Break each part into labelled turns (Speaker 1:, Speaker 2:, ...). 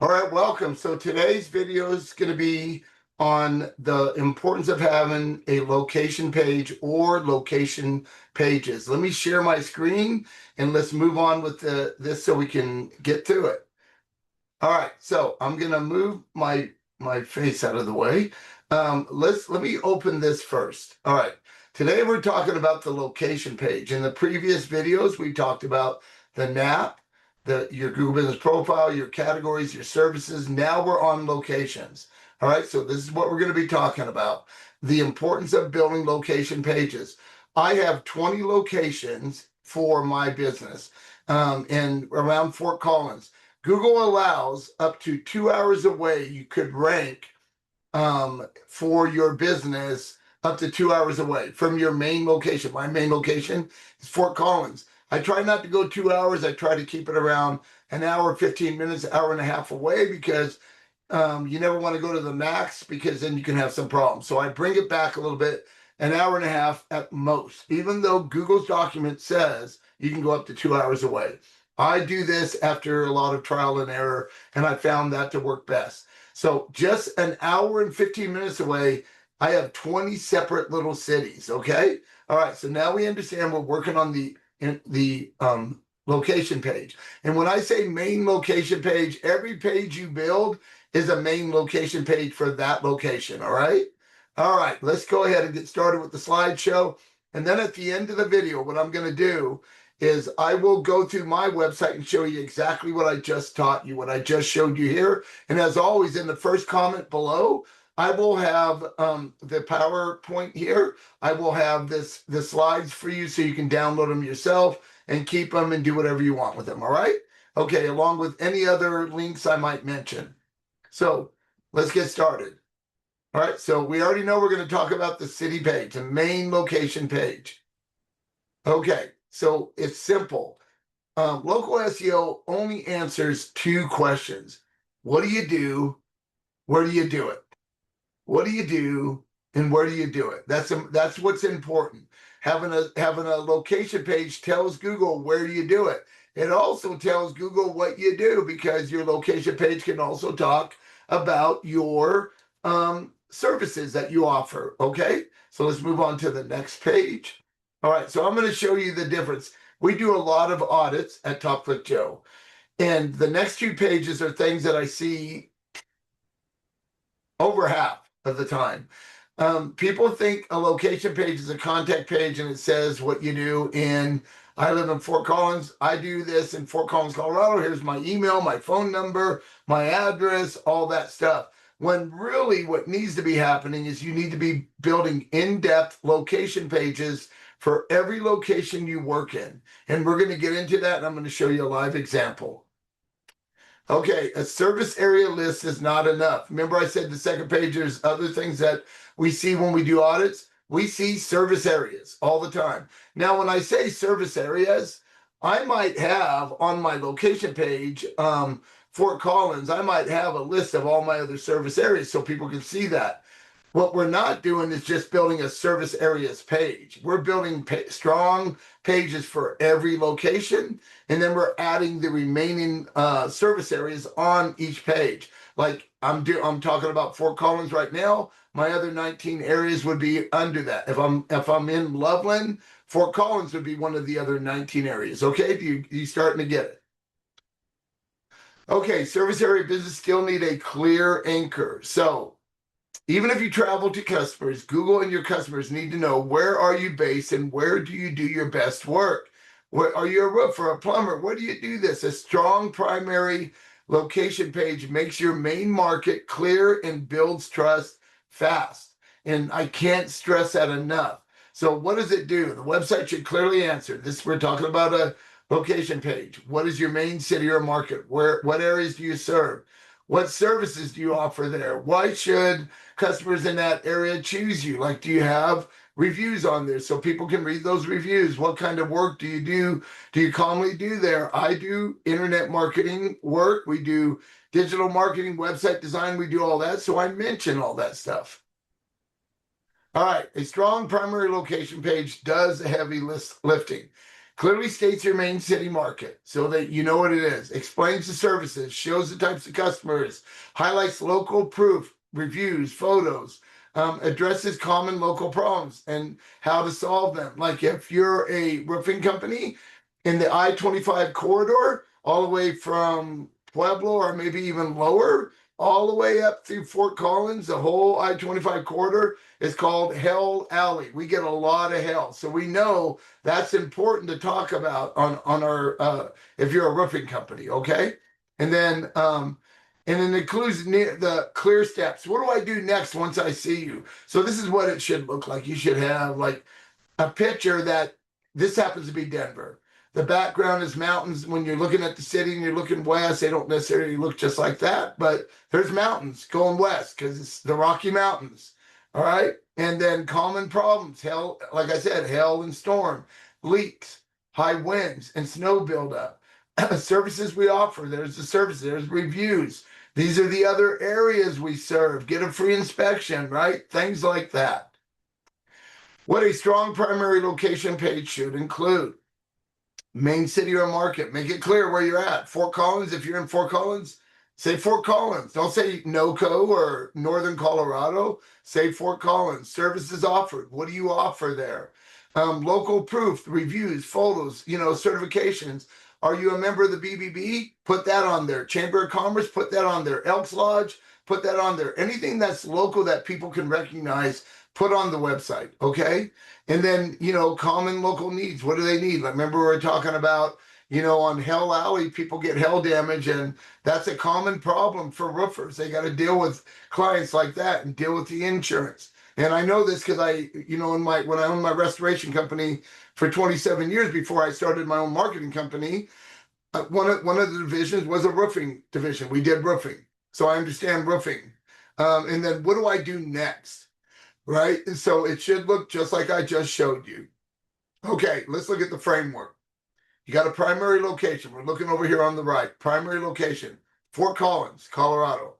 Speaker 1: All right, welcome. So today's video is going to be on the importance of having a location page or location pages. Let me share my screen and let's move on with this so we can get through it. All right, so I'm going to move my face out of the way. Let me open this first. All right, today we're talking about the location page. In the previous videos, we talked about the NAP, your Google Business Profile, your categories, your services. Now we're on locations. All right, so this is what we're going to be talking about. The importance of building location pages. I have 20 locations for my business in around Fort Collins. Google allows up to 2 hours away, you could rank for your business up to 2 hours away from your main location. My main location is Fort Collins. I try not to go 2 hours. I try to keep it around an hour, 15 minutes, hour and a half away because you never want to go to the max because then you can have some problems. So I bring it back a little bit, an hour and a half at most, even though Google's document says you can go up to 2 hours away. I do this after a lot of trial and error, and I found that to work best. So just an hour and 15 minutes away, I have 20 separate little cities, okay? All right, so now we understand we're working on the location page. And when I say main location page, every page you build is a main location page for that location, all right? All right, let's go ahead and get started with the slideshow. And then at the end of the video, what I'm gonna do is I will go through my website and show you exactly what I just taught you, what I just showed you here. And as always, in the first comment below, I will have the PowerPoint here. I will have the slides for you so you can download them yourself and keep them and do whatever you want with them, all right? Okay, along with any other links I might mention. So let's get started. All right, so we already know we're going to talk about the city page, the main location page. Okay, so it's simple. Local SEO only answers two questions. What do you do? Where do you do it? What do you do? And where do you do it? That's what's important. Having a location page tells Google where you do it. It also tells Google what you do because your location page can also talk about your services that you offer. Okay, so let's move on to the next page. All right, so I'm going to show you the difference. We do a lot of audits at Top Click Joe, and the next two pages are things that I see over half of the time. People think a location page is a contact page and it says what you do in, I live in Fort Collins, I do this in Fort Collins, Colorado, here's my email, my phone number, my address, all that stuff. When really what needs to be happening is you need to be building in-depth location pages for every location you work in. And we're going to get into that, and I'm going to show you a live example. Okay, a service area list is not enough. Remember I said the second page, there's other things that we see when we do audits. We see service areas all the time. Now, when I say service areas, I might have on my location page, Fort Collins, I might have a list of all my other service areas so people can see that. What we're not doing is just building a service areas page. We're building strong pages for every location, and then we're adding the remaining service areas on each page. Like I'm talking about Fort Collins right now. My other 19 areas would be under that. If I'm in Loveland, Fort Collins would be one of the other 19 areas. Okay, you starting to get it? Okay, service area business still need a clear anchor. So even if you travel to customers, Google and your customers need to know where are you based and where do you do your best work? Where are you a roofer, a plumber? Where do you do this? A strong primary location page makes your main market clear and builds trust fast. And I can't stress that enough. So what does it do? The website should clearly answer this. We're talking about a location page. What is your main city or market? What areas do you serve? What services do you offer there? Why should customers in that area choose you? Like, do you have reviews on there so people can read those reviews? What kind of work do you do? Do you commonly do there? I do internet marketing work. We do digital marketing, website design. We do all that. So I mention all that stuff. All right. A strong primary location page does heavy lifting. Clearly states your main city market so that you know what it is. Explains the services, shows the types of customers, highlights local proof, reviews, photos, addresses common local problems and how to solve them. Like if you're a roofing company in the I-25 corridor, all the way from Pueblo or maybe even lower, all the way up through Fort Collins, the whole I-25 corridor is called Hell Alley. We get a lot of hell. So we know that's important to talk about on our if you're a roofing company, okay? And then it includes the clear steps. What do I do next once I see you? So this is what it should look like. You should have like a picture that this happens to be Denver. The background is mountains. When you're looking at the city and you're looking west, they don't necessarily look just like that, but there's mountains going west because it's the Rocky Mountains. All right. And then common problems, hail, like I said, hail and storm, leaks, high winds, and snow buildup. Services we offer, there's the services, there's reviews. These are the other areas we serve. Get a free inspection, right? Things like that. What a strong primary location page should include. Main city or market. Make it clear where you're at. Fort Collins, if you're in Fort Collins, say Fort Collins. Don't say NoCo or Northern Colorado. Say Fort Collins. Services offered. What do you offer there? Local proof, reviews, photos, certifications. Are you a member of the BBB? Put that on there. Chamber of Commerce, put that on there. Elks Lodge, put that on there. Anything that's local that people can recognize, put on the website, okay? And then, common local needs. What do they need? Like, remember we were talking about, on Hell Alley, people get hail damage, and that's a common problem for roofers. They got to deal with clients like that and deal with the insurance. And I know this because when I owned my restoration company for 27 years before I started my own marketing company, one of the divisions was a roofing division. We did roofing. So I understand roofing. And then what do I do next? Right? And so it should look just like I just showed you. Okay, let's look at the framework. You got a primary location. We're looking over here on the right. Primary location, Fort Collins, Colorado.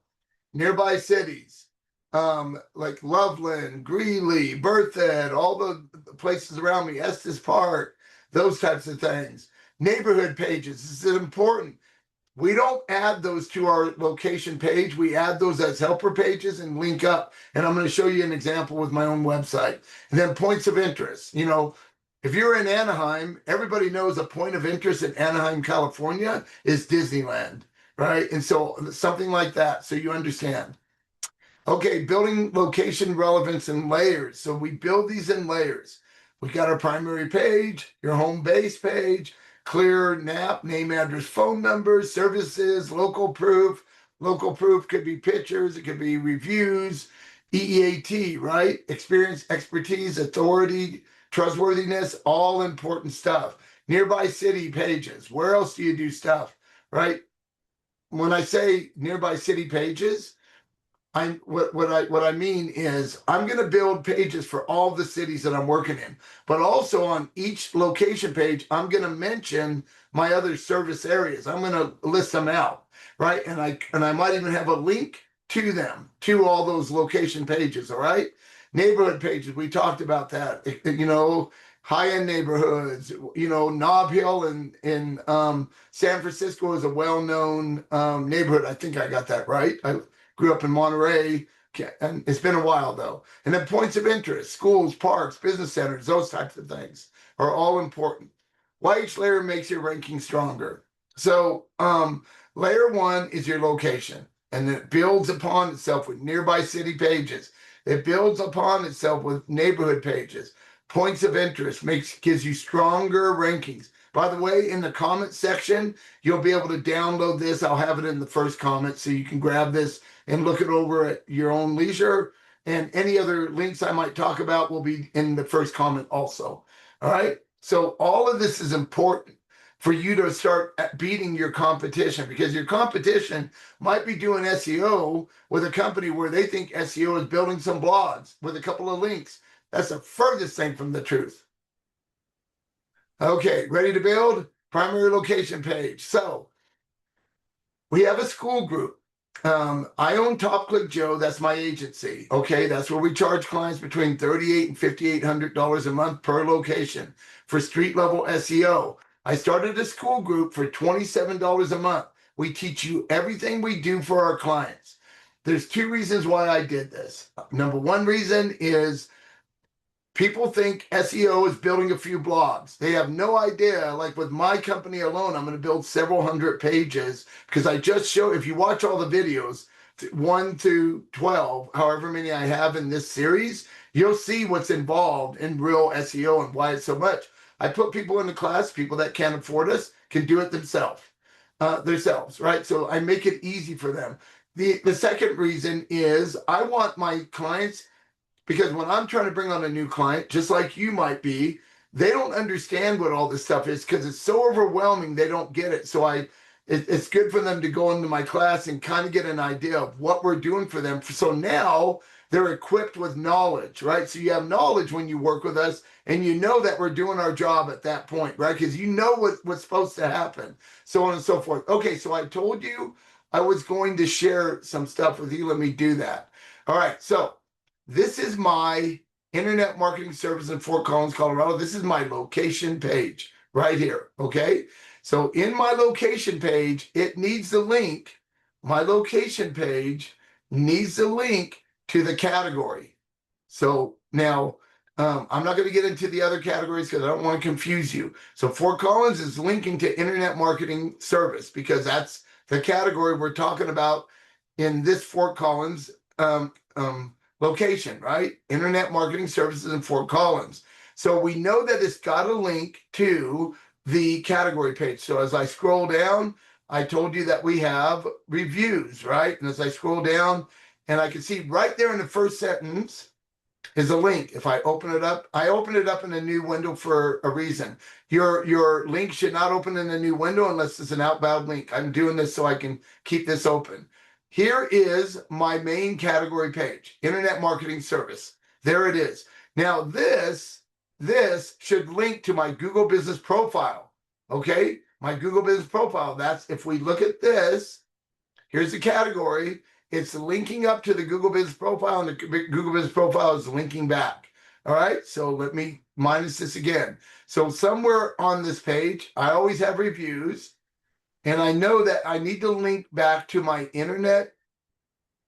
Speaker 1: Nearby cities, like Loveland, Greeley, Berthoud, all the places around me, Estes Park, those types of things. Neighborhood pages, this is important. We don't add those to our location page. We add those as helper pages and link up. And I'm going to show you an example with my own website. And then points of interest. If you're in Anaheim, everybody knows a point of interest in Anaheim, California is Disneyland, right? And so something like that, so you understand. Okay, building location relevance in layers. So we build these in layers. We got our primary page, your home base page, clear NAP, name, address, phone numbers, services, local proof. Local proof could be pictures, it could be reviews, EEAT, right? Experience, expertise, authority, trustworthiness, all important stuff. Nearby city pages. Where else do you do stuff, right? When I say nearby city pages, what I mean is I'm going to build pages for all the cities that I'm working in, but also on each location page, I'm going to mention my other service areas. I'm going to list them out, right? And I might even have a link to them, to all those location pages, all right? Neighborhood pages, we talked about that, high-end neighborhoods, Nob Hill in San Francisco is a well-known neighborhood. I think I got that right. I grew up in Monterey, and it's been a while though. And then points of interest, schools, parks, business centers, those types of things are all important. Why each layer makes your ranking stronger. So layer one is your location, and it builds upon itself with nearby city pages. It builds upon itself with neighborhood pages. Points of interest gives you stronger rankings. By the way, in the comment section, you'll be able to download this. I'll have it in the first comment so you can grab this and look it over at your own leisure. And any other links I might talk about will be in the first comment also. All right. So all of this is important for you to start beating your competition, because your competition might be doing SEO with a company where they think SEO is building some blogs with a couple of links. That's the furthest thing from the truth. Okay, ready to build? Primary location page. So we have a school group. I own Top Click Joe. That's my agency. Okay, that's where we charge clients between $3,800 and $5,800 a month per location for street level SEO. I started a school group for $27 a month. We teach you everything we do for our clients. There's two reasons why I did this. Number one reason is people think SEO is building a few blogs. They have no idea. Like with my company alone, I'm going to build several hundred pages because I just show, if you watch all the videos, 1 to 12, however many I have in this series, you'll see what's involved in real SEO and why it's so much. I put people in the class, people that can't afford us can do it themselves, right? So I make it easy for them. The second reason is I want my clients, because when I'm trying to bring on a new client, just like you might be, they don't understand what all this stuff is because it's so overwhelming. They don't get it. So it's good for them to go into my class and kind of get an idea of what we're doing for them. So now they're equipped with knowledge, right? So you have knowledge when you work with us, and you know that we're doing our job at that point, right? Because you know what's supposed to happen, so on and so forth. Okay, so I told you I was going to share some stuff with you. Let me do that. All right, so this is my internet marketing service in Fort Collins, Colorado. This is my location page right here, okay? So in my location page, it needs the link. My location page needs the link to the category. So now, I'm not going to get into the other categories because I don't want to confuse you. So Fort Collins is linking to internet marketing service because that's the category we're talking about in this Fort Collins location, right? Internet marketing services in Fort Collins. So we know that it's got a link to the category page. So as I scroll down, I told you that we have reviews, right? And as I scroll down, and I can see right there in the first sentence is a link. If I open it up, I open it up in a new window for a reason. Your link should not open in a new window unless it's an outbound link. I'm doing this so I can keep this open. Here is my main category page, Internet Marketing Service. There it is. Now this should link to my Google Business Profile, okay? My Google Business Profile, that's, if we look at this, here's the category. It's linking up to the Google Business Profile, and the Google Business Profile is linking back. All right, so let me minus this again. So somewhere on this page, I always have reviews. And I know that I need to link back to my internet.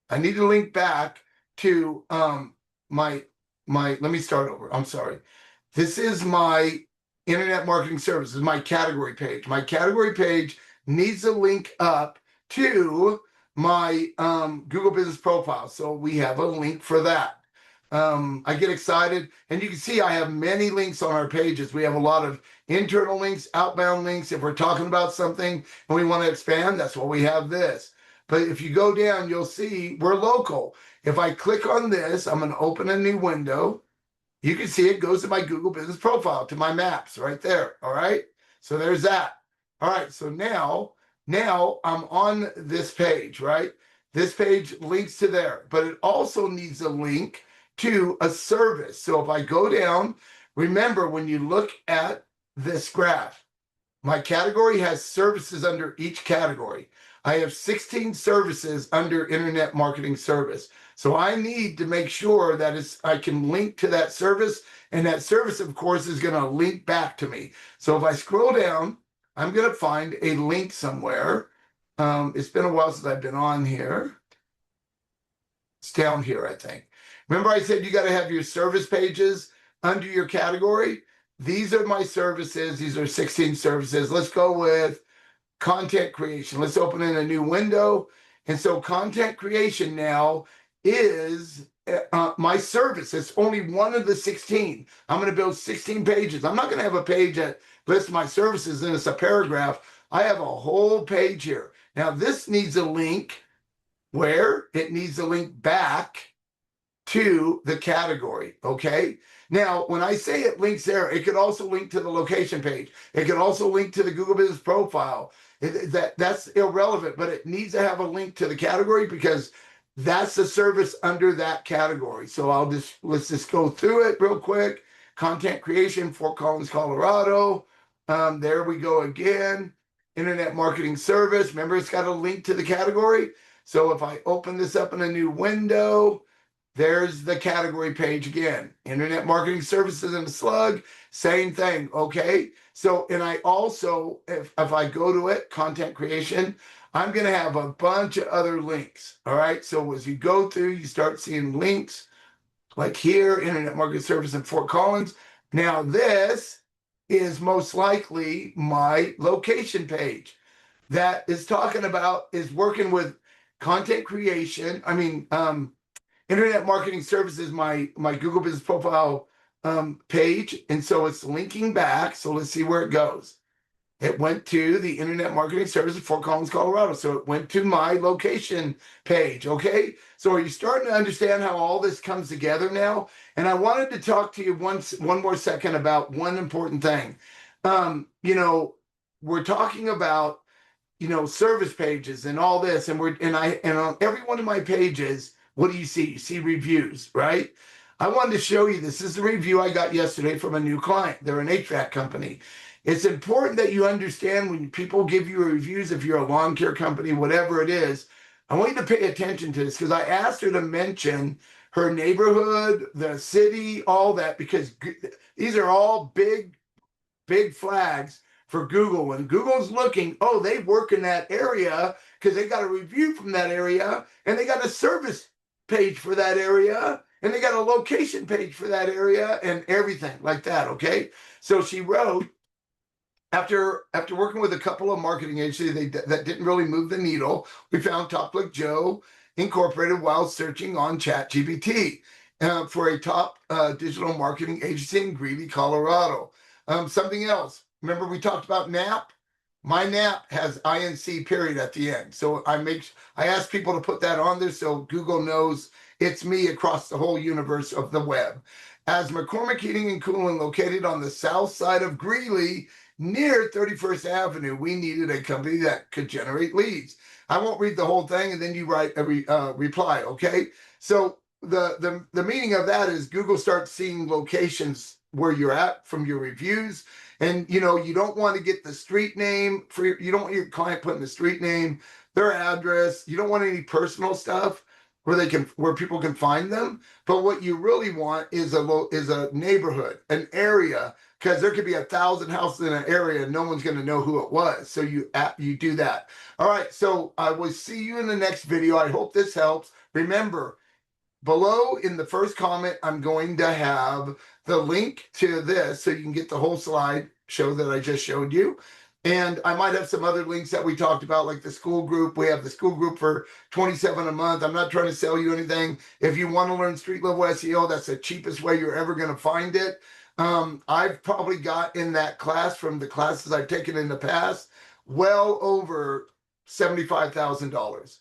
Speaker 1: I need to link back to my let me start over. I'm sorry. This is my internet marketing services, my category page. My category page needs a link up to my Google Business Profile. So we have a link for that. I get excited, and you can see I have many links on our pages. We have a lot of internal links, outbound links. If we're talking about something and we want to expand, that's why we have this. But if you go down, you'll see we're local. If I click on this, I'm going to open a new window. You can see it goes to my Google Business Profile, to my maps right there. All right. So there's that. All right. So now I'm on this page, right? This page links to there, but it also needs a link to a service. So if I go down, remember when you look at this graph, my category has services under each category. I have 16 services under internet marketing service. So I need to make sure that I can link to that service, and that service, of course, is going to link back to me. So if I scroll down, I'm going to find a link somewhere. It's been a while since I've been on here. It's down here, I think. Remember I said you got to have your service pages under your category? These are my services. These are 16 services. Let's go with content creation. Let's open in a new window. And so content creation now is my service. It's only one of the 16. I'm going to build 16 pages. I'm not going to have a page that lists my services and it's a paragraph. I have a whole page here. Now this needs a link where it needs a link back to the category, okay? Now, when I say it links there, it could also link to the location page. It could also link to the Google Business Profile. That's irrelevant, but it needs to have a link to the category because that's the service under that category. So let's just go through it real quick. Content creation, Fort Collins, Colorado. There we go again. Internet marketing service. Remember, it's got a link to the category. So if I open this up in a new window, there's the category page again. Internet marketing services and a slug, same thing, okay? So, and I also, if I go to it, content creation, I'm gonna have a bunch of other links, all right? So as you go through, you start seeing links, like here, Internet Marketing Service in Fort Collins. Now this is most likely my location page that is talking about, is working with content creation. Internet Marketing Services, my Google Business Profile page. And so it's linking back. So let's see where it goes. It went to the Internet Marketing Services Fort Collins, Colorado. So it went to my location page. Okay. So are you starting to understand how all this comes together now? And I wanted to talk to you one more second about one important thing. We're talking about, service pages and all this, and on every one of my pages, what do you see? You see reviews, right? I wanted to show you, this is the review I got yesterday from a new client. They're an HVAC company. It's important that you understand when people give you reviews, if you're a lawn care company, whatever it is, I want you to pay attention to this, because I asked her to mention her neighborhood, the city, all that, because these are all big flags for Google. When Google's looking, oh, they work in that area because they got a review from that area, and they got a service page for that area, and they got a location page for that area, and everything like that. Okay. So she wrote, after working with a couple of marketing agencies that didn't really move the needle, we found Top Click Joe Incorporated while searching on ChatGPT for a top digital marketing agency in Greeley, Colorado. Something else. Remember we talked about NAP? My NAP has INC period at the end. So I ask people to put that on there so Google knows it's me across the whole universe of the web. As McCormick Heating and Cooling, located on the south side of Greeley, near 31st Avenue, we needed a company that could generate leads. I won't read the whole thing, and then you write a reply, okay? So the meaning of that is Google starts seeing locations where you're at from your reviews. And you don't want to get the street name you don't want your client putting the street name, their address. You don't want any personal stuff where people can find them. But what you really want is a neighborhood, an area, because there could be 1,000 houses in an area and no one's going to know who it was. So you do that. All right. So I will see you in the next video. I hope this helps. Remember, below in the first comment, I'm going to have the link to this so you can get the whole slide show that I just showed you. And I might have some other links that we talked about, like the school group. We have the school group for $27 a month. I'm not trying to sell you anything. If you want to learn street level SEO, that's the cheapest way you're ever going to find it. I've probably got in that class, from the classes I've taken in the past, well over $75,000.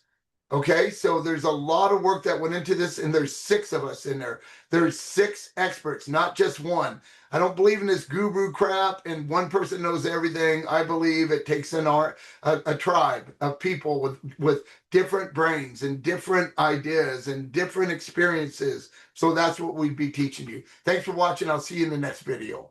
Speaker 1: Okay, so there's a lot of work that went into this, and there's 6 of us in there. There's 6 experts, not just one. I don't believe in this guru crap and one person knows everything. I believe it takes a tribe of people with different brains and different ideas and different experiences. So that's what we'd be teaching you. Thanks for watching. I'll see you in the next video.